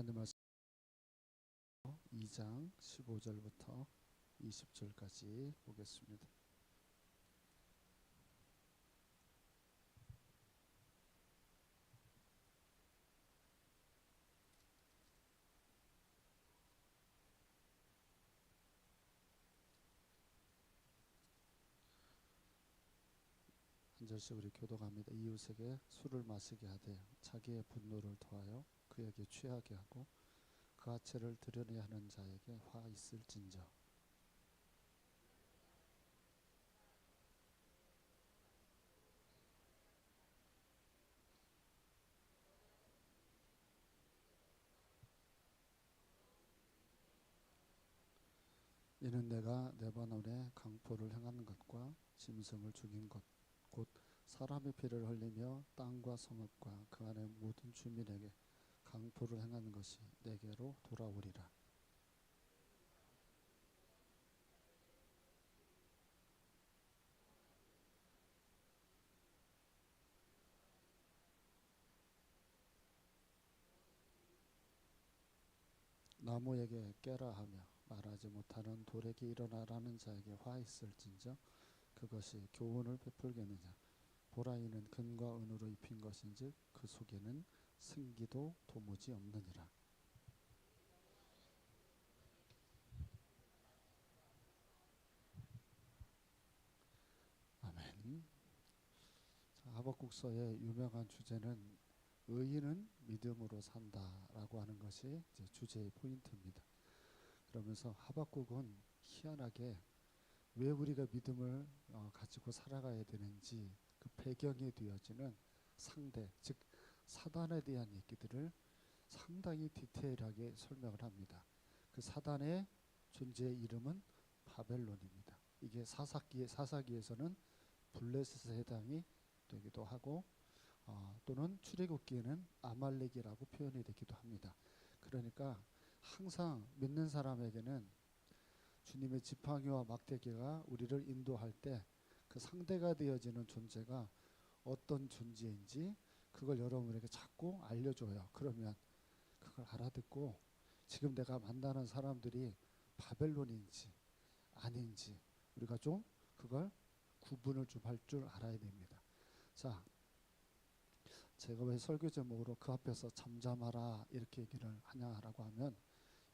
하나님 말씀 2장 15절부터 20절까지 보겠습니다. 한 절씩 우리 교독합니다. 이웃에게 술을 마시게 하되 자기의 분노를 더하여 그에게 취하게 하고 그 하체를 드러내야 하는 자에게 화 있을진저. 이는 내가 레바논에 강포를 행하는 것과 짐승을 죽인 것 곧 사람의 피를 흘리며 땅과 성읍과 그 안의 모든 주민에게 강포를 행하는 것이 내게로 돌아오리라. 나무에게 깨라 하며 말하지 못하는 돌에게 일어나라는 자에게 화 있을진저. 그것이 교훈을 베풀겠느냐. 보라 이는 금과 은으로 입힌 것인즉 그 속에는 승기도 도무지 없느니라. 아멘. 자, 하박국서의 유명한 주제는 의인은 믿음으로 산다라고 하는 것이 이제 주제의 포인트입니다. 그러면서 하박국은 희한하게 왜 우리가 믿음을 가지고 살아가야 되는지 그 배경에 되어지는 상대, 즉 사단에 대한 얘기들을 상당히 디테일하게 설명을 합니다. 그 사단의 존재의 이름은 바벨론입니다. 이게 사사기에서는 블레셋에 해당이 되기도 하고 또는 출애굽기에는 아말렉이라고 표현이 되기도 합니다. 그러니까 항상 믿는 사람에게는 주님의 지팡이와 막대기가 우리를 인도할 때 그 상대가 되어지는 존재가 어떤 존재인지 그걸 여러분에게 자꾸 알려줘요. 그러면 그걸 알아듣고 지금 내가 만나는 사람들이 바벨론인지 아닌지 우리가 좀 그걸 구분을 좀 할 줄 알아야 됩니다. 자, 제가 왜 설교 제목으로 그 앞에서 잠잠하라 이렇게 얘기를 하냐라고 하면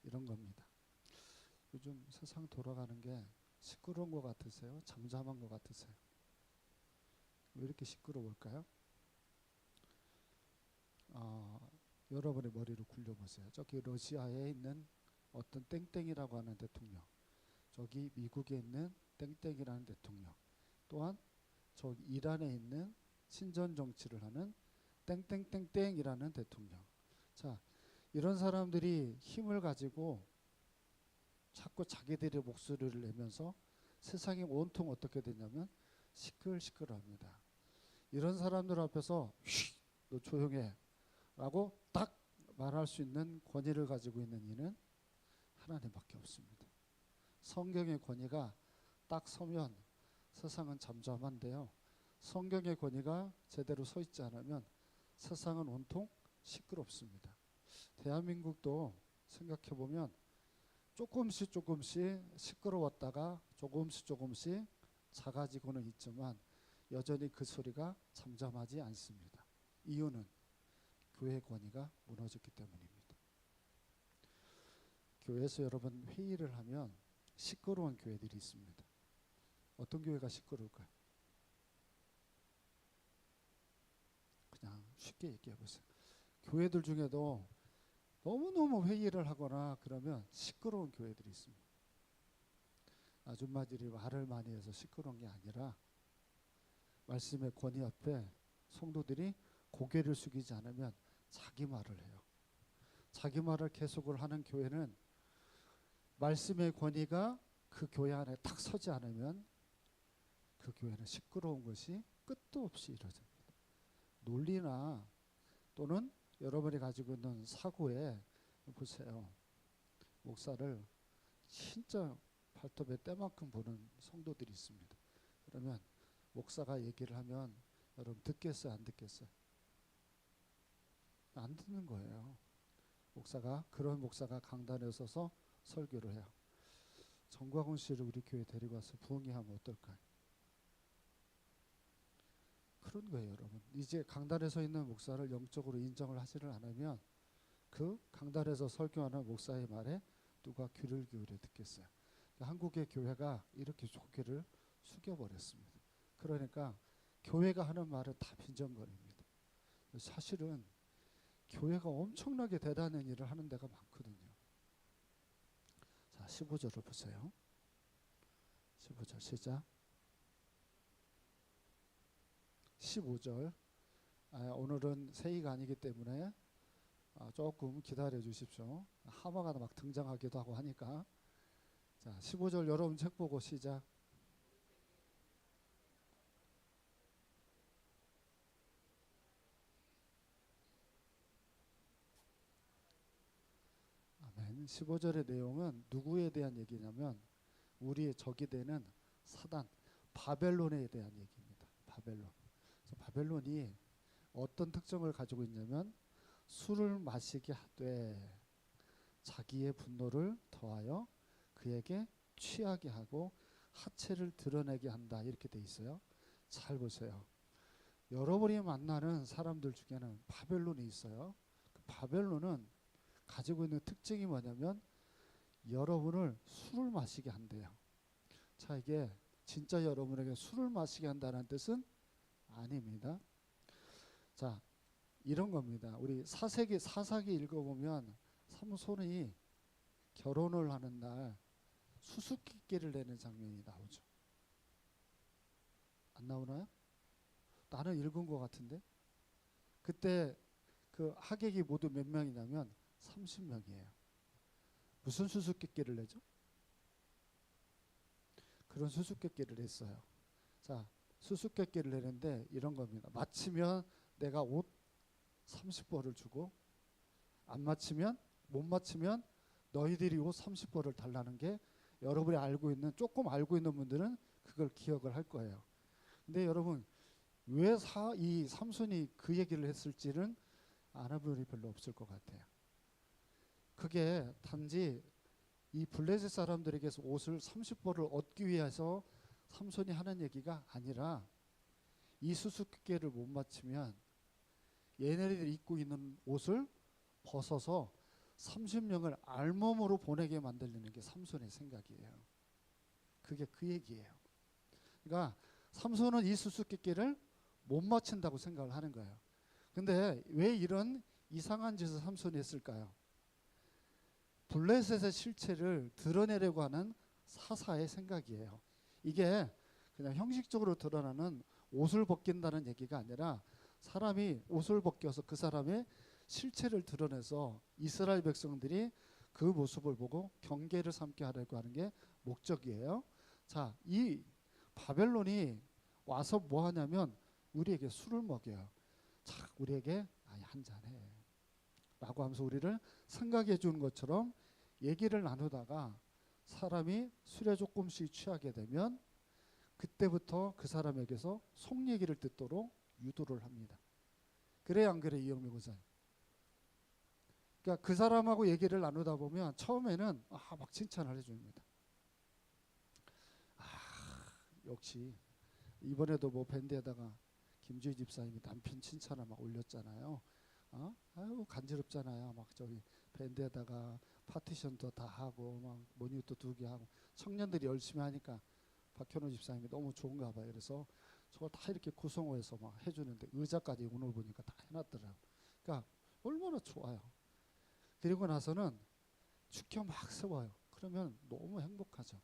이런 겁니다. 요즘 세상 돌아가는 게 시끄러운 것 같으세요? 잠잠한 것 같으세요? 왜 이렇게 시끄러울까요? 여러분의 머리를 굴려보세요. 저기 러시아에 있는 어떤 땡땡이라고 하는 대통령, 저기 미국에 있는 땡땡이라는 대통령, 또한 저기 이란에 있는 신전 정치를 하는 땡땡땡땡이라는 대통령. 자, 이런 사람들이 힘을 가지고 자꾸 자기들의 목소리를 내면서 세상이 온통 어떻게 되냐면 시끌시끌합니다. 이런 사람들 앞에서 너 조용해 라고 딱 말할 수 있는 권위를 가지고 있는 이는 하나님밖에 없습니다. 성경의 권위가 딱 서면 세상은 잠잠한데요. 성경의 권위가 제대로 서 있지 않으면 세상은 온통 시끄럽습니다. 대한민국도 생각해보면 조금씩 시끄러웠다가 조금씩 작아지고는 있지만 여전히 그 소리가 잠잠하지 않습니다. 이유는 교회 권위가 무너졌기 때문입니다. 교회에서 여러분 회의를 하면 시끄러운 교회들이 있습니다. 어떤 교회가 시끄러울까요? 그냥 쉽게 얘기해 보세요. 교회들 중에도 너무너무 회의를 하거나 그러면 시끄러운 교회들이 있습니다. 아줌마들이 말을 많이 해서 시끄러운 게 아니라 말씀의 권위 앞에 성도들이 고개를 숙이지 않으면 자기 말을 해요. 자기 말을 계속을 하는 교회는 말씀의 권위가 그 교회 안에 딱 서지 않으면 그 교회는 시끄러운 것이 끝도 없이 이루어집니다. 논리나 또는 여러분이 가지고 있는 사고에 보세요. 목사를 진짜 발톱에 때만큼 보는 성도들이 있습니다. 그러면 목사가 얘기를 하면 여러분 듣겠어요? 안 듣겠어요? 안 듣는 거예요. 그런 목사가 강단에 서서 설교를 해요. 정광훈 씨를 우리 교회 데리고 와서 부흥회하면 어떨까요? 그런 거예요, 여러분. 이제 강단에 서 있는 목사를 영적으로 인정을 하지를 않으면 그 강단에서 설교하는 목사의 말에 누가 귀를 기울여 듣겠어요. 한국의 교회가 이렇게 고개를 숙여버렸습니다. 그러니까 교회가 하는 말은 다 빈정거립니다. 사실은 교회가 엄청나게 대단한 일을 하는 데가 많거든요. 자, 15절을 보세요. 15절 시작. 15절. 오늘은 새해가 아니기 때문에 조금 기다려 주십시오. 하마가 막 등장하기도 하고 하니까. 자, 15절 여러분 책 보고 시작. 아멘. 15절의 내용은 누구에 대한 얘기냐면 우리의 적이 되는 사단, 바벨론에 대한 얘기입니다. 바벨론. 그래서 바벨론이 어떤 특징을 가지고 있냐면 술을 마시게 하되 자기의 분노를 더하여 그에게 취하게 하고 하체를 드러내게 한다. 이렇게 돼 있어요. 잘 보세요. 여러분이 만나는 사람들 중에는 바벨론이 있어요. 그 바벨론은 가지고 있는 특징이 뭐냐면 여러분을 술을 마시게 한대요. 자, 이게 진짜 여러분에게 술을 마시게 한다는 뜻은 아닙니다. 자, 이런 겁니다. 우리 사사기 읽어보면 삼손이 결혼을 하는 날 수수께끼를 내는 장면이 나오죠. 안 나오나요? 나는 읽은 것 같은데. 그때 그 하객이 모두 몇 명이냐면 30명이에요. 무슨 수수께끼를 내죠? 그런 수수께끼를 했어요. 자, 수수께끼를 내는데 이런 겁니다. 맞히면 내가 옷 30벌을 주고 못 맞히면 너희들이 옷 30벌을 달라는 게 여러분이 조금 알고 있는 분들은 그걸 기억을 할 거예요. 근데 여러분 왜 이 삼손이 그 얘기를 했을지는 아는 분이 별로 없을 것 같아요. 그게 단지 이 블레셋 사람들에게서 옷을 30벌을 얻기 위해서 삼손이 하는 얘기가 아니라 이 수수께끼를 못 맞추면 얘네들이 입고 있는 옷을 벗어서 30명을 알몸으로 보내게 만들려는 게 삼손의 생각이에요. 그게 그 얘기예요. 그러니까 삼손은 이 수수께끼를 못 맞춘다고 생각을 하는 거예요. 근데 왜 이런 이상한 짓을 삼손이 했을까요? 블레셋의 실체를 드러내려고 하는 사사의 생각이에요. 이게 그냥 형식적으로 드러나는 옷을 벗긴다는 얘기가 아니라 사람이 옷을 벗겨서 그 사람의 실체를 드러내서 이스라엘 백성들이 그 모습을 보고 경계를 삼게 하려고 하는 게 목적이에요. 자, 이 바벨론이 와서 뭐 하냐면 우리에게 술을 먹여요. 자, 우리에게 한 잔해 라고 하면서 우리를 생각해 주는 것처럼 얘기를 나누다가 사람이 술에 조금씩 취하게 되면 그때부터 그 사람에게서 속 얘기를 듣도록 유도를 합니다. 그래 안 그래 이영미 목사님? 그러니까 그 사람하고 얘기를 나누다 보면 처음에는 막 칭찬을 해줍니다. 역시 이번에도 뭐 밴드에다가 김주희 집사님이 남편 칭찬을 막 올렸잖아요. 아유 간지럽잖아요. 막 저기 밴드에다가 파티션도 다 하고 막 모니터 2개 하고 청년들이 열심히 하니까 박현우 집사님이 너무 좋은가 봐요. 그래서 저걸 다 이렇게 구성해서 막 해주는데 의자까지 오늘 보니까 다 해놨더라고요. 그러니까 얼마나 좋아요. 그리고 나서는 축혀 막 세워요. 그러면 너무 행복하죠.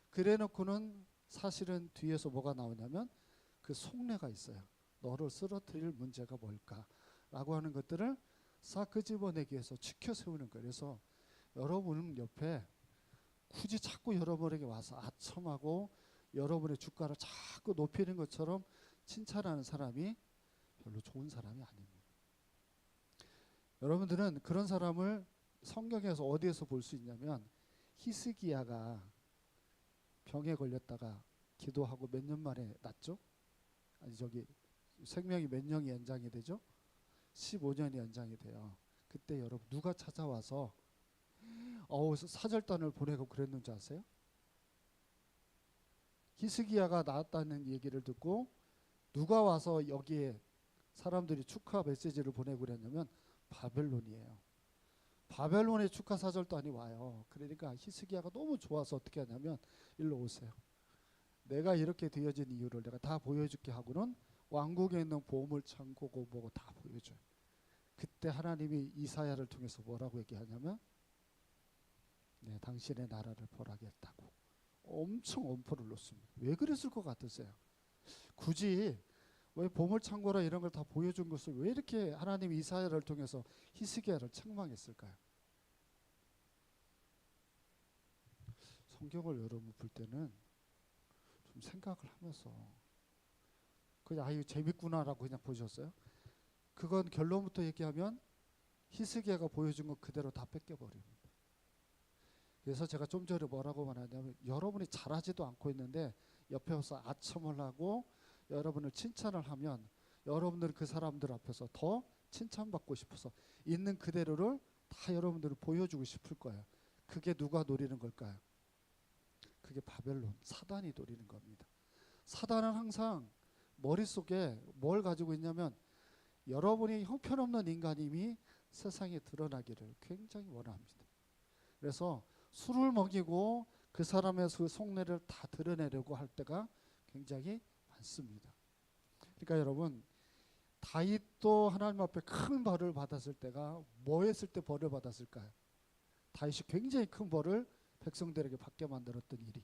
그래 놓고는 사실은 뒤에서 뭐가 나오냐면 그 속내가 있어요. 너를 쓰러뜨릴 문제가 뭘까? 라고 하는 것들을 싹 끄집어내기 위해서 축혀 세우는 거예요. 그래서 여러분 옆에 굳이 자꾸 여러분에게 와서 아첨하고 여러분의 주가를 자꾸 높이는 것처럼 칭찬하는 사람이 별로 좋은 사람이 아닙니다. 여러분들은 그런 사람을 성경에서 어디에서 볼 수 있냐면 히스기야가 병에 걸렸다가 기도하고 몇 년 만에 낫죠? 생명이 몇 년이 연장이 되죠? 15년이 연장이 돼요. 그때 여러분 누가 찾아와서 사절단을 보내고 그랬는지 아세요? 히스기야가 나왔다는 얘기를 듣고 누가 와서 여기에 사람들이 축하 메시지를 보내고 그랬냐면 바벨론이에요. 바벨론의 축하 사절단이 와요. 그러니까 히스기야가 너무 좋아서 어떻게 하냐면 일로 오세요. 내가 이렇게 되어진 이유를 내가 다 보여줄게 하고는 왕국에 있는 보물 창고고 뭐고 다 보여줘요. 그때 하나님이 이사야를 통해서 뭐라고 얘기하냐면 네, 당신의 나라를 벌하겠다고 엄청 엄포를 놓습니다. 왜 그랬을 것 같으세요? 굳이 왜 보물창고라 이런 걸 다 보여준 것을 왜 이렇게 하나님이 이사야를 통해서 히스기야를 책망했을까요? 성경을 여러분 볼 때는 좀 생각을 하면서 그냥 이거 재밌구나라고 그냥 보셨어요? 그건 결론부터 얘기하면 히스기야가 보여준 것 그대로 다 뺏겨버립니다. 그래서 제가 좀 전에 뭐라고 말하냐면 여러분이 잘하지도 않고 있는데 옆에 와서 아첨을 하고 여러분을 칭찬을 하면 여러분들은 그 사람들 앞에서 더 칭찬받고 싶어서 있는 그대로를 다 여러분들을 보여주고 싶을 거예요. 그게 누가 노리는 걸까요? 그게 바벨론, 사단이 노리는 겁니다. 사단은 항상 머릿속에 뭘 가지고 있냐면 여러분이 형편없는 인간임이 세상에 드러나기를 굉장히 원합니다. 그래서 술을 먹이고 그 사람의 그 속내를 다 드러내려고 할 때가 굉장히 많습니다. 그러니까 여러분 다윗도 하나님 앞에 큰 벌을 받았을 때가 뭐 했을 때 벌을 받았을까요? 다윗이 굉장히 큰 벌을 백성들에게 받게 만들었던 일이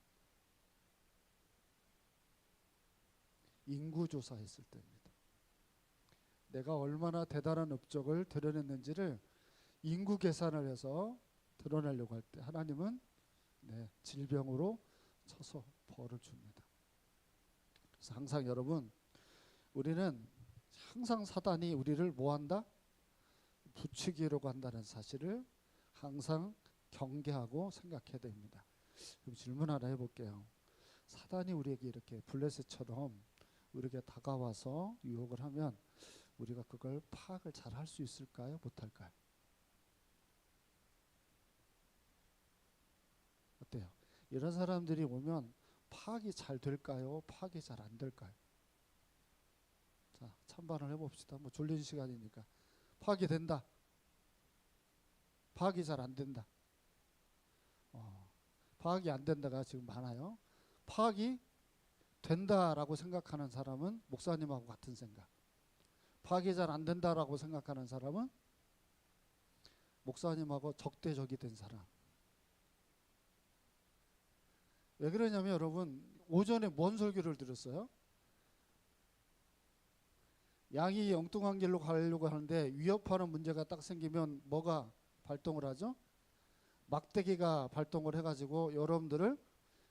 인구조사했을 때입니다. 내가 얼마나 대단한 업적을 드러냈는지를 인구 계산을 해서 드러내려고 할 때 하나님은 네, 질병으로 쳐서 벌을 줍니다. 그래서 항상 여러분 우리는 항상 사단이 우리를 뭐한다? 부추기려고 한다는 사실을 항상 경계하고 생각해야 됩니다. 그럼 질문 하나 해볼게요. 사단이 우리에게 이렇게 블레셋처럼 우리에게 다가와서 유혹을 하면 우리가 그걸 파악을 잘 할 수 있을까요? 못할까요? 어때요? 이런 사람들이 오면 파악이 잘 될까요? 파악이 잘 안 될까요? 자, 찬반을 해봅시다. 뭐 졸린 시간이니까. 파악이 된다. 파악이 잘 안 된다. 파악이 안 된다가 지금 많아요. 파악이 된다라고 생각하는 사람은 목사님하고 같은 생각. 파악이 잘 안 된다라고 생각하는 사람은 목사님하고 적대적이 된 사람. 왜 그러냐면 여러분 오전에 뭔 설교를 들었어요? 양이 엉뚱한 길로 가려고 하는데 위협하는 문제가 딱 생기면 뭐가 발동을 하죠? 막대기가 발동을 해가지고 여러분들을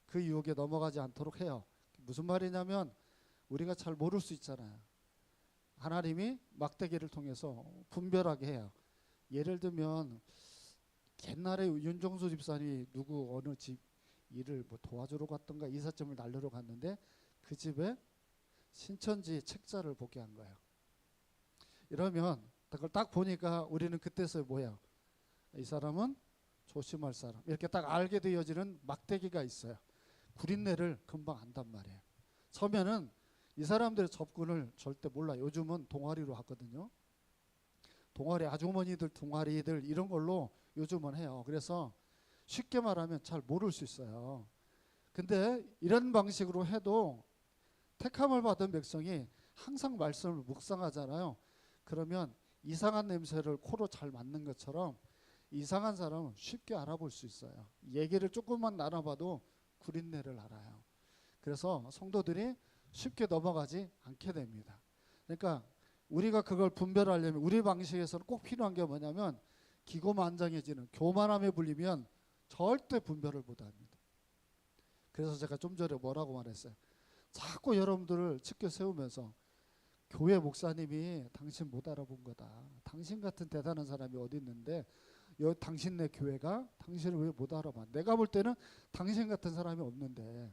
그 유혹에 넘어가지 않도록 해요. 무슨 말이냐면 우리가 잘 모를 수 있잖아요. 하나님이 막대기를 통해서 분별하게 해요. 예를 들면 옛날에 윤정수 집사님이 누구 어느 집 일을 뭐 도와주러 갔던가 이삿짐을 날르러 갔는데 그 집에 신천지 책자를 보게 한 거예요. 이러면 그걸 딱 보니까 우리는 그때서 뭐야? 이 사람은 조심할 사람. 이렇게 딱 알게 되어지는 막대기가 있어요. 구린내를 금방 안단 말이에요. 처음에는 이 사람들의 접근을 절대 몰라. 요즘은 동아리로 하거든요. 동아리 아주머니들 동아리들 이런 걸로 요즘은 해요. 그래서 쉽게 말하면 잘 모를 수 있어요. 근데 이런 방식으로 해도 택함을 받은 백성이 항상 말씀을 묵상하잖아요. 그러면 이상한 냄새를 코로 잘 맡는 것처럼 이상한 사람은 쉽게 알아볼 수 있어요. 얘기를 조금만 나눠봐도 구린내를 알아요. 그래서 성도들이 쉽게 넘어가지 않게 됩니다. 그러니까 우리가 그걸 분별하려면 우리 방식에서는 꼭 필요한 게 뭐냐면 기고만장해지는 교만함에 불리면 절대 분별을 못합니다. 그래서 제가 좀 전에 뭐라고 말했어요. 자꾸 여러분들을 치켜 세우면서 교회 목사님이 당신 못 알아본 거다. 당신 같은 대단한 사람이 어디 있는데 당신네 교회가 당신을 왜 못 알아봐. 내가 볼 때는 당신 같은 사람이 없는데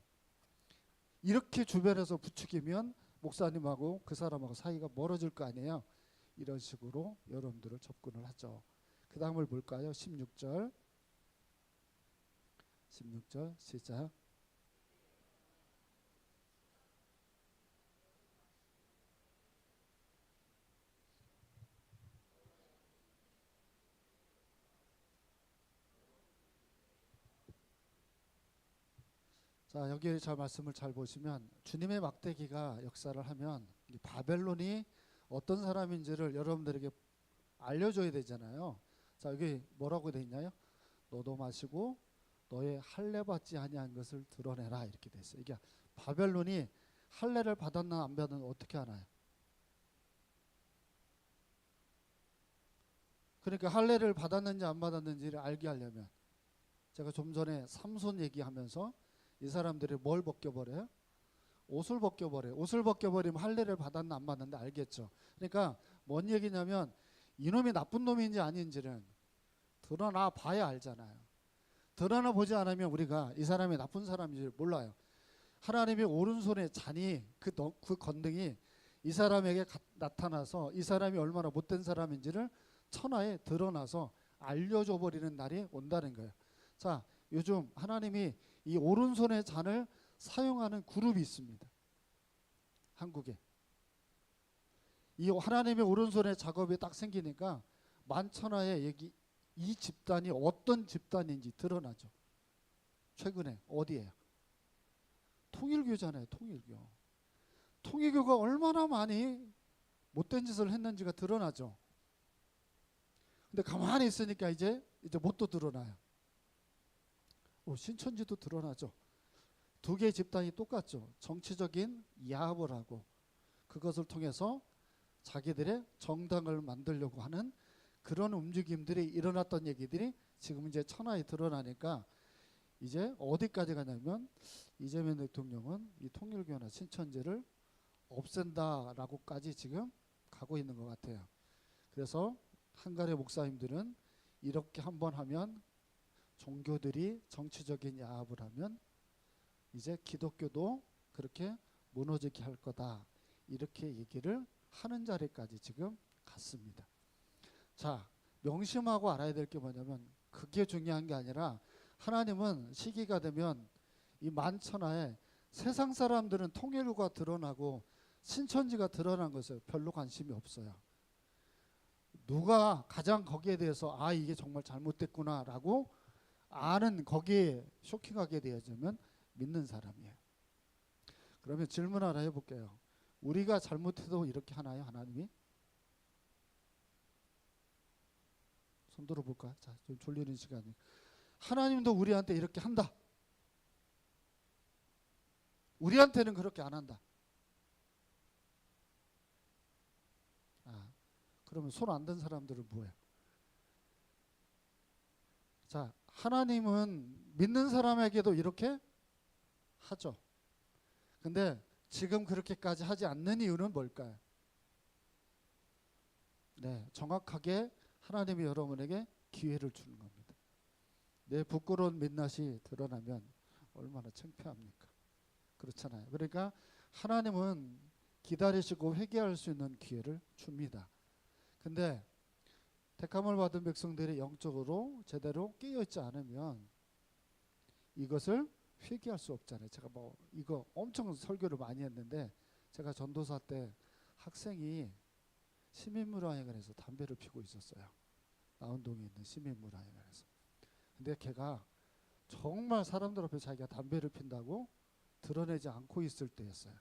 이렇게 주변에서 부추기면 목사님하고 그 사람하고 사이가 멀어질 거 아니에요. 이런 식으로 여러분들을 접근을 하죠. 그 다음을 볼까요? 16절. 16절 시작. 자, 여기 저 말씀을 잘 보시면 주님의 막대기가 역사를 하면 이 바벨론이 어떤 사람인지를 여러분들에게 알려줘야 되잖아요. 자, 여기 뭐라고 돼 있나요? 너도 마시고 너의 할례 받지 아니한 것을 드러내라 이렇게 돼 있어요. 이게 바벨론이 할례를 받았나 안 받았나 어떻게 하나요? 그러니까 할례를 받았는지 안 받았는지를 알게 하려면 제가 좀 전에 삼손 얘기하면서 이 사람들이 뭘 벗겨버려요? 옷을 벗겨버려요. 옷을 벗겨버리면 할례를 받았나 안 받았나 알겠죠. 그러니까 뭔 얘기냐면 이놈이 나쁜 놈인지 아닌지는 드러나 봐야 알잖아요. 드러나 보지 않으면 우리가 이 사람이 나쁜 사람인지 몰라요. 하나님의 오른손의 잔이 그 건등이 이 사람에게 나타나서 이 사람이 얼마나 못된 사람인지를 천하에 드러나서 알려줘 버리는 날이 온다는 거예요. 자, 요즘 하나님이 이 오른손의 잔을 사용하는 그룹이 있습니다. 한국에. 이 하나님의 오른손의 작업이 딱 생기니까 만천하에 여기 이 집단이 어떤 집단인지 드러나죠. 최근에 어디에요? 통일교잖아요. 통일교. 통일교가 얼마나 많이 못된 짓을 했는지가 드러나죠. 근데 가만히 있으니까 이제 뭣도 드러나요. 신천지도 드러나죠. 두 개의 집단이 똑같죠. 정치적인 야합을 하고 그것을 통해서 자기들의 정당을 만들려고 하는 그런 움직임들이 일어났던 얘기들이 지금 이제 천하에 드러나니까 이제 어디까지 가냐면 이재명 대통령은 이 통일교나 신천지를 없앤다라고까지 지금 가고 있는 것 같아요. 그래서 한가래 목사님들은 이렇게 한번 하면 종교들이 정치적인 야합을 하면 이제 기독교도 그렇게 무너지게 할 거다 이렇게 얘기를 하는 자리까지 지금 갔습니다. 자, 명심하고 알아야 될 게 뭐냐면 그게 중요한 게 아니라 하나님은 시기가 되면 이 만천하에 세상 사람들은 통일교가 드러나고 신천지가 드러난 것에 별로 관심이 없어요. 누가 가장 거기에 대해서 이게 정말 잘못됐구나라고 아는 거기에 쇼킹하게 되어지면 믿는 사람이에요. 그러면 질문 하나 해볼게요. 우리가 잘못해도 이렇게 하나요, 하나님이? 손 들어볼까요? 자, 좀 졸리는 시간이. 하나님도 우리한테 이렇게 한다. 우리한테는 그렇게 안 한다. 그러면 손 안 든 사람들은 뭐예요? 자, 하나님은 믿는 사람에게도 이렇게 하죠. 근데 지금 그렇게까지 하지 않는 이유는 뭘까요? 네, 정확하게 하나님이 여러분에게 기회를 주는 겁니다. 내 부끄러운 민낯이 드러나면 얼마나 창피합니까? 그렇잖아요. 그러니까 하나님은 기다리시고 회개할 수 있는 기회를 줍니다. 근데 택함을 받은 백성들이 영적으로 제대로 깨어있지 않으면 이것을 회개할 수 없잖아요. 제가 이거 엄청 설교를 많이 했는데 제가 전도사 때 학생이 시민문화회관에서 담배를 피고 있었어요. 나운동에 있는 시민문화회관에서. 근데 걔가 정말 사람들 앞에 자기가 담배를 핀다고 드러내지 않고 있을 때였어요.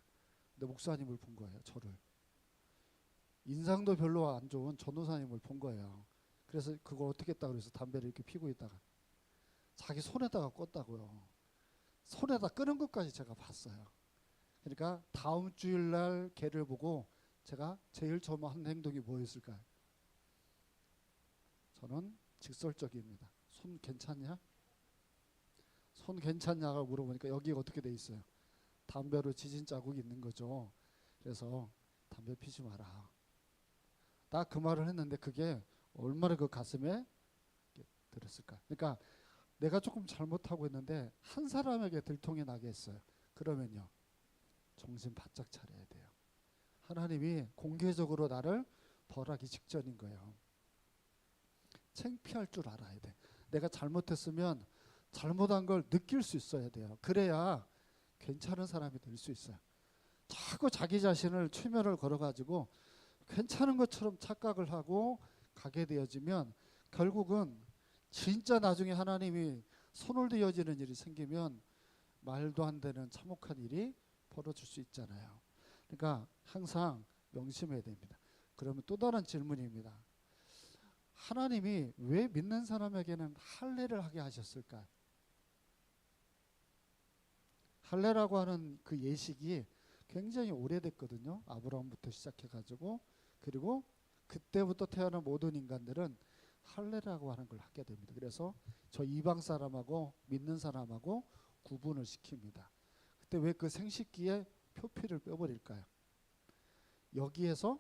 근데 목사님을 본 거예요. 저를. 인상도 별로 안 좋은 전도사님을 본 거예요. 그래서 그걸 어떻게 했다고 그래서 담배를 이렇게 피고 있다가 자기 손에다가 껐다고요. 손에다 끄는 것까지 제가 봤어요. 그러니까 다음 주일날 걔를 보고 제가 제일 처음 한 행동이 뭐였을까요? 저는 직설적입니다. 손 괜찮냐? 손 괜찮냐고 물어보니까 여기가 어떻게 돼 있어요? 담배로 지진 자국이 있는 거죠. 그래서 담배 피지 마라. 딱 그 말을 했는데 그게 얼마나 그 가슴에 들었을까? 그러니까 내가 조금 잘못하고 있는데 한 사람에게 들통이 나게 했어요. 그러면요, 정신 바짝 차려야 돼요. 하나님이 공개적으로 나를 벌하기 직전인 거예요. 창피할 줄 알아야 돼. 내가 잘못했으면 잘못한 걸 느낄 수 있어야 돼요. 그래야 괜찮은 사람이 될 수 있어요. 자꾸 자기 자신을 최면을 걸어가지고 괜찮은 것처럼 착각을 하고 가게 되어지면 결국은 진짜 나중에 하나님이 손을 뒤어지는 일이 생기면 말도 안 되는 참혹한 일이 벌어질 수 있잖아요. 그러니까 항상 명심해야 됩니다. 그러면 또 다른 질문입니다. 하나님이 왜 믿는 사람에게는 할례를 하게 하셨을까? 할례라고 하는 그 예식이 굉장히 오래됐거든요. 아브라함부터 시작해가지고 그리고 그때부터 태어난 모든 인간들은 할례라고 하는 걸 하게 됩니다. 그래서 저 이방 사람하고 믿는 사람하고 구분을 시킵니다. 그때 왜 그 생식기에 표피를 빼버릴까요? 여기에서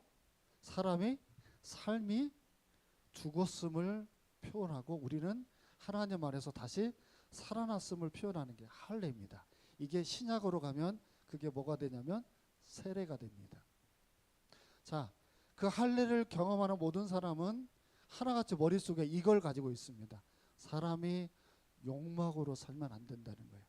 사람이 삶이 죽었음을 표현하고 우리는 하나님 안에서 다시 살아났음을 표현하는 게 할례입니다. 이게 신약으로 가면 그게 뭐가 되냐면 세례가 됩니다. 자, 그 할례를 경험하는 모든 사람은 하나같이 머릿속에 이걸 가지고 있습니다. 사람이 욕망으로 살면 안 된다는 거예요.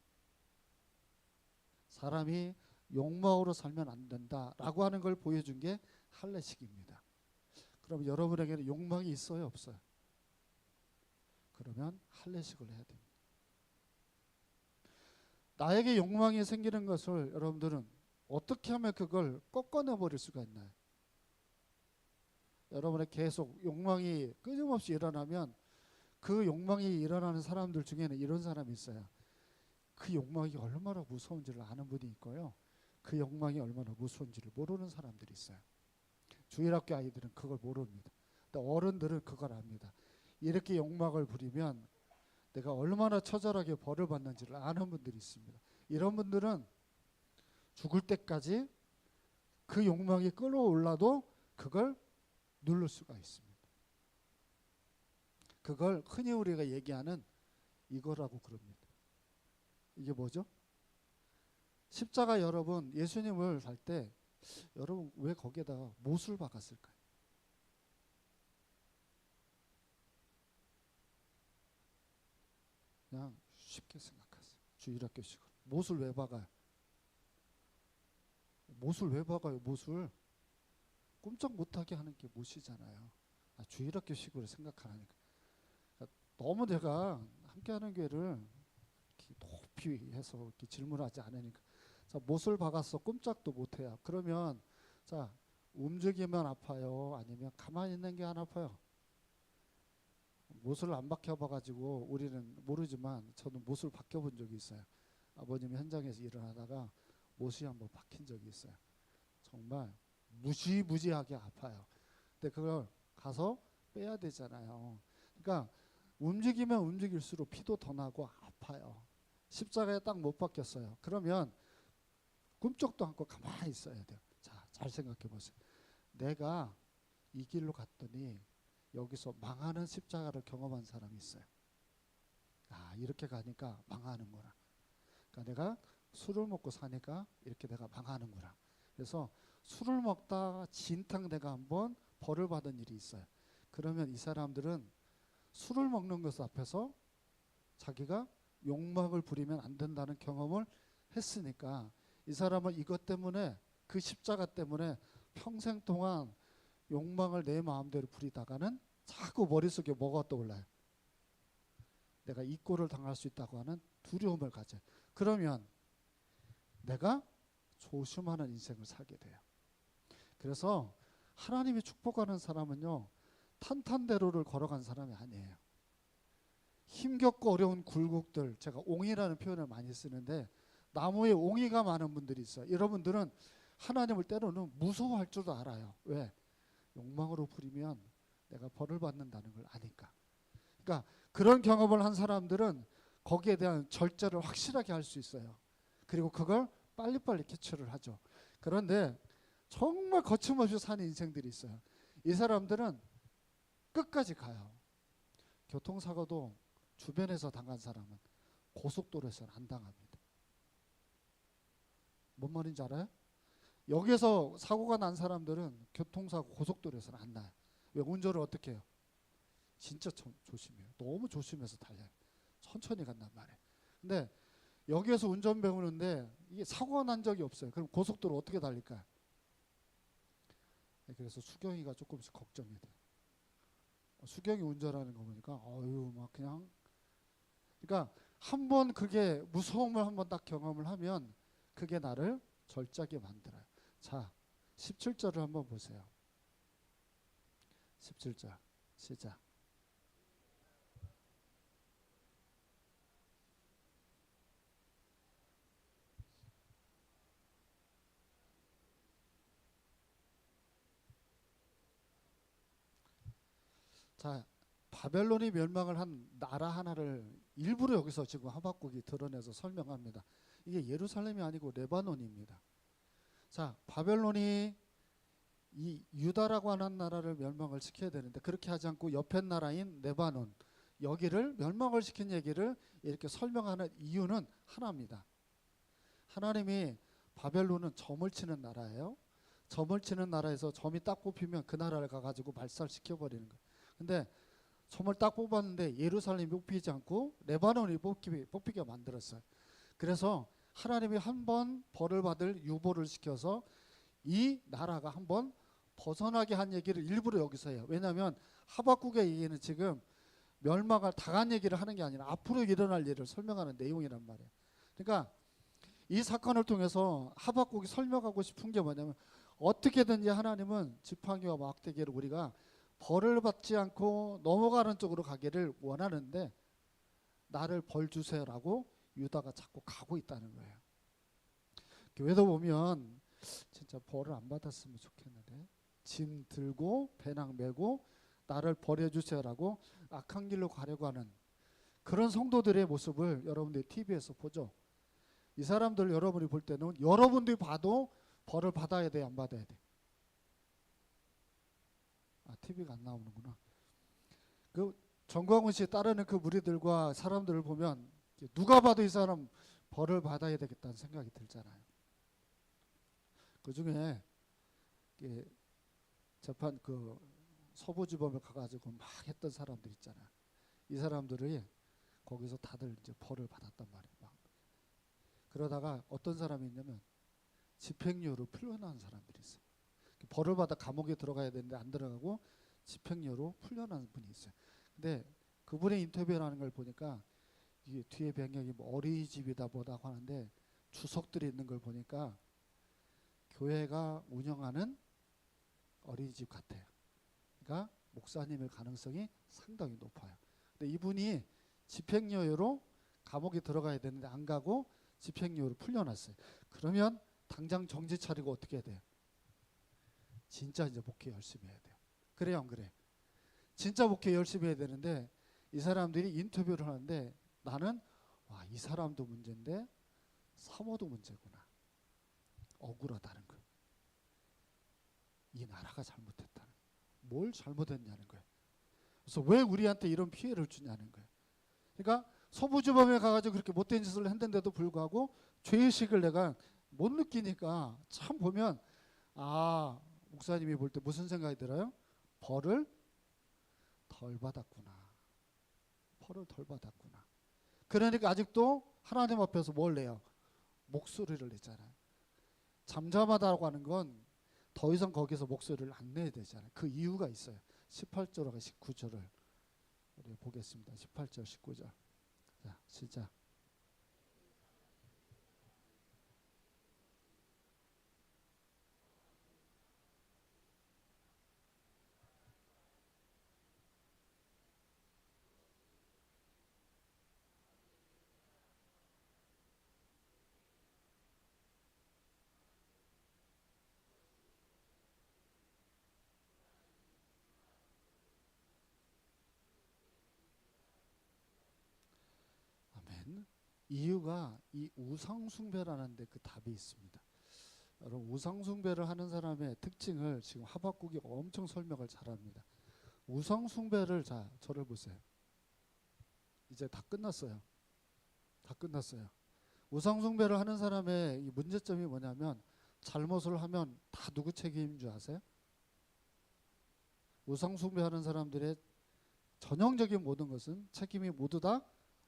사람이 욕망으로 살면 안 된다라고 하는 걸 보여준 게 할례식입니다. 그럼 여러분에게는 욕망이 있어요, 없어요? 그러면 할례식을 해야 됩니다. 나에게 욕망이 생기는 것을 여러분들은 어떻게 하면 그걸 꺾어내 버릴 수가 있나요? 여러분의 계속 욕망이 끊임없이 일어나면 그 욕망이 일어나는 사람들 중에는 이런 사람이 있어요. 그 욕망이 얼마나 무서운지를 아는 분이 있고요. 그 욕망이 얼마나 무서운지를 모르는 사람들이 있어요. 주일학교 아이들은 그걸 모릅니다. 근데 어른들은 그걸 압니다. 이렇게 욕망을 부리면 내가 얼마나 처절하게 벌을 받는지를 아는 분들이 있습니다. 이런 분들은 죽을 때까지 그 욕망이 끌어올라도 그걸 누를 수가 있습니다. 그걸 흔히 우리가 얘기하는 이거라고 그럽니다. 이게 뭐죠? 십자가 여러분 예수님을 살 때 여러분 왜 거기에다가 못을 박았을까요? 그냥 쉽게 생각하세요. 주일학교식으로. 못을 왜 박아요? 못을 왜 박아요? 못을 꼼짝 못하게 하는 게 못이잖아요. 주일학교식으로 생각하니까. 그러니까 너무 내가 함께하는 교회를 높이 해서 이렇게 질문하지 않으니까. 자, 못을 박았어. 꼼짝도 못해요. 그러면 자, 움직이면 아파요? 아니면 가만히 있는 게 안 아파요? 못을 안 박혀봐가지고 우리는 모르지만 저는 못을 박혀본 적이 있어요. 아버님이 현장에서 일어나다가 못이 한번 박힌 적이 있어요. 정말 무지무지하게 아파요. 근데 그걸 가서 빼야 되잖아요. 그러니까 움직이면 움직일수록 피도 더 나고 아파요. 십자가에 딱 못 박혔어요. 그러면 꿈쩍도 않고 가만히 있어야 돼요. 자, 잘 생각해 보세요. 내가 이 길로 갔더니 여기서 망하는 십자가를 경험한 사람이 있어요. 이렇게 가니까 망하는구나. 그러니까 내가 술을 먹고 사니까 이렇게 내가 망하는구나. 그래서 술을 먹다가 진탕 내가 한번 벌을 받은 일이 있어요. 그러면 이 사람들은 술을 먹는 것 앞에서 자기가 욕망을 부리면 안 된다는 경험을 했으니까 이 사람은 이것 때문에 그 십자가 때문에 평생 동안 욕망을 내 마음대로 부리다가는 자꾸 머릿속에 뭐가 떠올라요? 내가 이 꼴을 당할 수 있다고 하는 두려움을 가져요. 그러면 내가 조심하는 인생을 살게 돼요. 그래서 하나님이 축복하는 사람은요, 탄탄대로를 걸어간 사람이 아니에요. 힘겹고 어려운 굴곡들, 제가 옹이라는 표현을 많이 쓰는데 나무에 옹이가 많은 분들이 있어요. 여러분들은 하나님을 때로는 무서워할 줄도 알아요. 왜? 욕망으로 부리면 내가 벌을 받는다는 걸 아니까. 그러니까 그런 경험을 한 사람들은 거기에 대한 절제를 확실하게 할 수 있어요. 그리고 그걸 빨리빨리 캐치를 하죠. 그런데 정말 거침없이 사는 인생들이 있어요. 이 사람들은 끝까지 가요. 교통사고도 주변에서 당한 사람은 고속도로에서는 안 당합니다. 뭔 말인지 알아요? 여기서 사고가 난 사람들은 교통사고 고속도로에서는 안 나요. 왜? 운전을 어떻게 해요? 진짜 조심해요. 너무 조심해서 달려요. 천천히 간단 말이에요. 근데 여기에서 운전 배우는데 이게 사고가 난 적이 없어요. 그럼 고속도로 어떻게 달릴까요? 그래서 수경이가 조금씩 걱정이 돼요. 수경이 운전하는 거 보니까 어유 막 그냥, 그러니까 한번 그게 무서움을 한번 딱 경험을 하면 그게 나를 절제하게 만들어요. 자, 17절을 한번 보세요. 17절 시작. 자, 바벨론이 멸망을 한 나라 하나를 일부러 여기서 지금 하박국이 드러내서 설명합니다. 이게 예루살렘이 아니고 레바논입니다. 자, 바벨론이 이 유다라고 하는 나라를 멸망을 시켜야 되는데 그렇게 하지 않고 옆에 나라인 레바논, 여기를 멸망을 시킨 얘기를 이렇게 설명하는 이유는 하나입니다. 하나님이 바벨론은 점을 치는 나라예요. 점을 치는 나라에서 점이 딱 뽑히면 그 나라를 가가지고 발살시켜 버리는 거예요. 근데 점을 딱 뽑았는데 예루살렘이 뽑히지 않고 레바논이 뽑히게 만들었어요. 그래서 하나님이 한번 벌을 받을 유보를 시켜서 이 나라가 한번 벗어나게 한 얘기를 일부러 여기서 해요. 왜냐하면 하박국의 얘기는 지금 멸망을 당한 얘기를 하는 게 아니라 앞으로 일어날 일을 설명하는 내용이란 말이에요. 그러니까 이 사건을 통해서 하박국이 설명하고 싶은 게 뭐냐면 어떻게든지 하나님은 지팡이와 막대기를 우리가 벌을 받지 않고 넘어가는 쪽으로 가기를 원하는데 나를 벌 주세요라고 유다가 자꾸 가고 있다는 거예요. 교회도 보면 진짜 벌을 안 받았으면 좋겠는데 짐 들고 배낭 메고 나를 버려주세요라고 악한 길로 가려고 하는 그런 성도들의 모습을 여러분들이 TV에서 보죠. 이 사람들 여러분이 볼 때는 여러분들이 봐도 벌을 받아야 돼, 안 받아야 돼? TV가 안 나오는구나. 그 정광훈 씨 따르는 그 무리들과 사람들을 보면 누가 봐도 이 사람 벌을 받아야 되겠다는 생각이 들잖아요. 그 중에 재판 그 서부지법에 가가지고 막 했던 사람들 있잖아요. 이 사람들이 거기서 다들 이제 벌을 받았단 말이에요. 막. 그러다가 어떤 사람이 있냐면 집행유예로 풀려나는 사람들이 있어요. 벌을 받아 감옥에 들어가야 되는데 안 들어가고 집행유예로 풀려나는 분이 있어요. 근데 그분의 인터뷰를 하는 걸 보니까 이게 뒤에 배경이 뭐 어린이집이다 뭐다고 하는데 주석들이 있는 걸 보니까 교회가 운영하는 어린이집 같아요. 그러니까 목사님일 가능성이 상당히 높아요. 근데 이분이 집행유예로 감옥에 들어가야 되는데 안 가고 집행유예로 풀려났어요. 그러면 당장 정신 차리고 어떻게 해야 돼요? 진짜 이제 목회 열심히 해야 돼요. 그래요, 안 그래? 진짜 목회 열심히 해야 되는데 이 사람들이 인터뷰를 하는데 나는 이 사람도 문제인데 사모도 문제구나. 억울하다는 거예요. 이 나라가 잘못했다는 거예요. 뭘 잘못했냐는 거예요. 그래서 왜 우리한테 이런 피해를 주냐는 거예요. 그러니까 서부지법에 가가지고 그렇게 못된 짓을 했는데도 불구하고 죄의식을 내가 못 느끼니까 참 보면 목사님이 볼 때 무슨 생각이 들어요? 벌을 덜 받았구나. 벌을 덜 받았구나. 그러니까 아직도 하나님 앞에서 뭘 내요? 목소리를 내잖아요. 잠잠하다고 하는 건 더 이상 거기서 목소리를 안 내야 되잖아요. 그 이유가 있어요. 18절과 19절을 우리 보겠습니다. 18절 19절. 자, 시작. 아멘. 이유가 이 우상숭배라는 데 그 답이 있습니다. 여러분 우상숭배를 하는 사람의 특징을 지금 하박국이 엄청 설명을 잘합니다. 우상숭배를 자 저를 보세요. 이제 다 끝났어요. 다 끝났어요. 우상숭배를 하는 사람의 이 문제점이 뭐냐면 잘못을 하면 다 누구 책임인 줄 아세요? 우상숭배하는 사람들의 전형적인 모든 것은 책임이 모두 다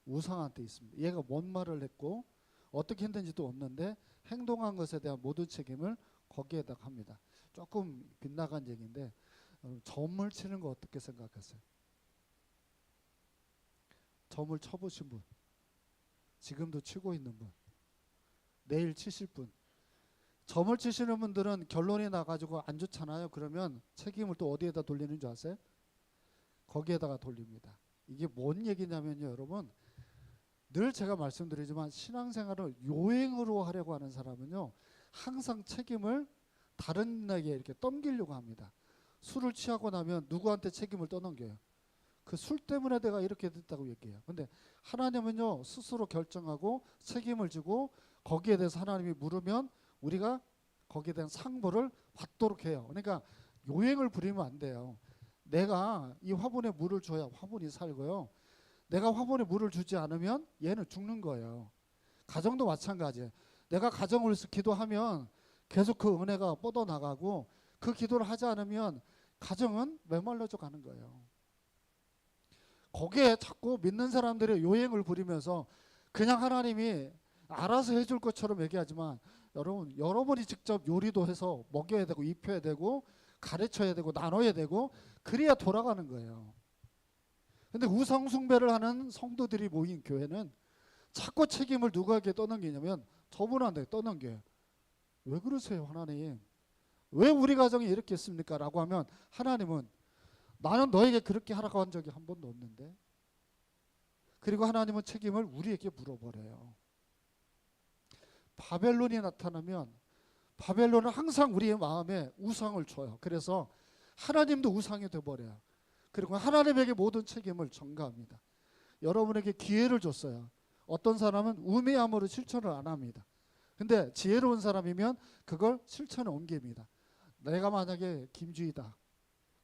우상한테 있습니다. 얘가 뭔 말을 했고 어떻게 했는지도 없는데 행동한 것에 대한 모든 책임을 거기에다 합니다. 조금 빗나간 얘기인데 점을 치는 거 어떻게 생각하세요? 점을 쳐보신 분, 지금도 치고 있는 분, 내일 치실 분. 점을 치시는 분들은 결론이 나가지고 안 좋잖아요. 그러면 책임을 또 어디에다 돌리는 줄 아세요? 거기에다가 돌립니다. 이게 뭔 얘기냐면요, 여러분. 늘 제가 말씀드리지만 신앙생활을 요행으로 하려고 하는 사람은요, 항상 책임을 다른 이에게 이렇게 떠넘기려고 합니다. 술을 취하고 나면 누구한테 책임을 떠넘겨요? 그 술 때문에 내가 이렇게 됐다고 얘기해요. 근데 하나님은요, 스스로 결정하고 책임을 지고 거기에 대해서 하나님이 물으면 우리가 거기에 대한 상보를 받도록 해요. 그러니까 요행을 부리면 안 돼요. 내가 이 화분에 물을 줘야 화분이 살고요. 내가 화분에 물을 주지 않으면 얘는 죽는 거예요. 가정도 마찬가지예요. 내가 가정을 위해서 기도하면 계속 그 은혜가 뻗어나가고 그 기도를 하지 않으면 가정은 메말라져 가는 거예요. 거기에 자꾸 믿는 사람들의 요행을 부리면서 그냥 하나님이 알아서 해줄 것처럼 얘기하지만 여러분이 직접 요리도 해서 먹여야 되고 입혀야 되고 가르쳐야 되고 나눠야 되고 그래야 돌아가는 거예요. 근데 우상 숭배를 하는 성도들이 모인 교회는 자꾸 책임을 누구에게 떠넘기냐면 저분한테 떠넘겨요. 왜 그러세요, 하나님? 왜 우리 가정이 이렇게 했습니까? 라고 하면 하나님은 나는 너에게 그렇게 하라고 한 적이 한 번도 없는데. 그리고 하나님은 책임을 우리에게 물어버려요. 바벨론이 나타나면 바벨론은 항상 우리의 마음에 우상을 줘요. 그래서 하나님도 우상이 돼버려요. 그리고 하나님에게 모든 책임을 전가합니다. 여러분에게 기회를 줬어요. 어떤 사람은 우매함으로 실천을 안 합니다. 근데 지혜로운 사람이면 그걸 실천에 옮깁니다. 내가 만약에 김주희다.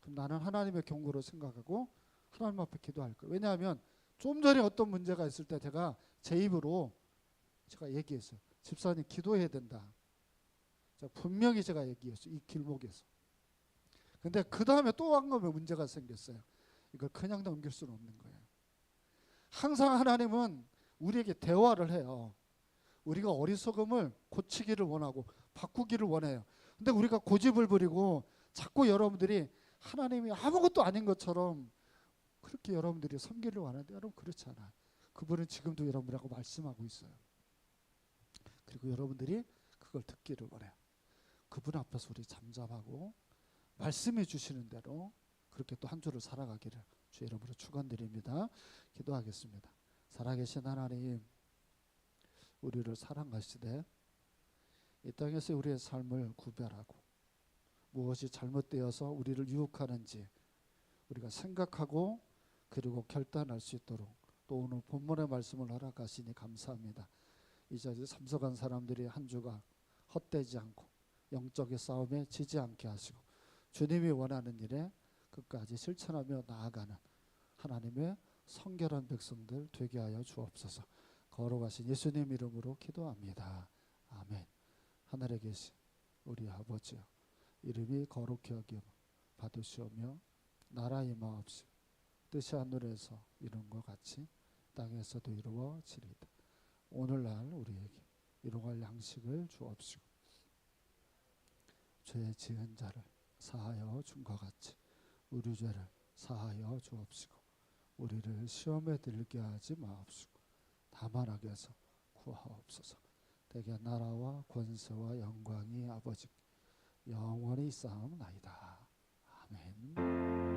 그럼 나는 하나님의 경고로 생각하고 하나님 앞에 기도할 거예요. 왜냐하면 좀 전에 어떤 문제가 있을 때 제가 제 입으로 제가 얘기했어요. 집사님 기도해야 된다. 분명히 제가 얘기했어요. 이 길목에서. 근데 그 다음에 또 한 번에 문제가 생겼어요. 이걸 그냥 넘길 수는 없는 거예요. 항상 하나님은 우리에게 대화를 해요. 우리가 어리석음을 고치기를 원하고 바꾸기를 원해요. 근데 우리가 고집을 부리고 자꾸 여러분들이 하나님이 아무것도 아닌 것처럼 그렇게 여러분들이 섬기려고 하는데 여러분 그렇지 않아요. 그분은 지금도 여러분이라고 말씀하고 있어요. 그리고 여러분들이 그걸 듣기를 원해요. 그분 앞에서 우리 잠잠하고 말씀해 주시는 대로 그렇게 또 한 주를 살아가기를 주의 이름으로 축원드립니다. 기도하겠습니다. 살아계신 하나님, 우리를 사랑하시되 이 땅에서 우리의 삶을 구별하고 무엇이 잘못되어서 우리를 유혹하는지 우리가 생각하고 그리고 결단할 수 있도록 또 오늘 본문의 말씀을 허락하시니 감사합니다. 이 자리에 참석한 사람들이 한 주가 헛되지 않고 영적인 싸움에 지지 않게 하시고 주님이 원하는 일에 끝까지 실천하며 나아가는 하나님의 성결한 백성들 되게 하여 주옵소서. 걸어가신 예수님 이름으로 기도합니다. 아멘. 하늘에 계신 우리 아버지여, 이름이 거룩히 여김 받으시오며 나라 임하옵시고 뜻이 하늘에서 이룬 것 같이 땅에서도 이루어지리이다. 오늘날 우리에게 일용할 양식을 주옵시고 죄 지은 자를 사하여 준 것 같이 우리 죄를 사하여 주옵시고 우리를 시험에 들게 하지 마옵시고 다만 악에서 구하옵소서. 대개 나라와 권세와 영광이 아버지 영원히 쌓음나이다. 아멘.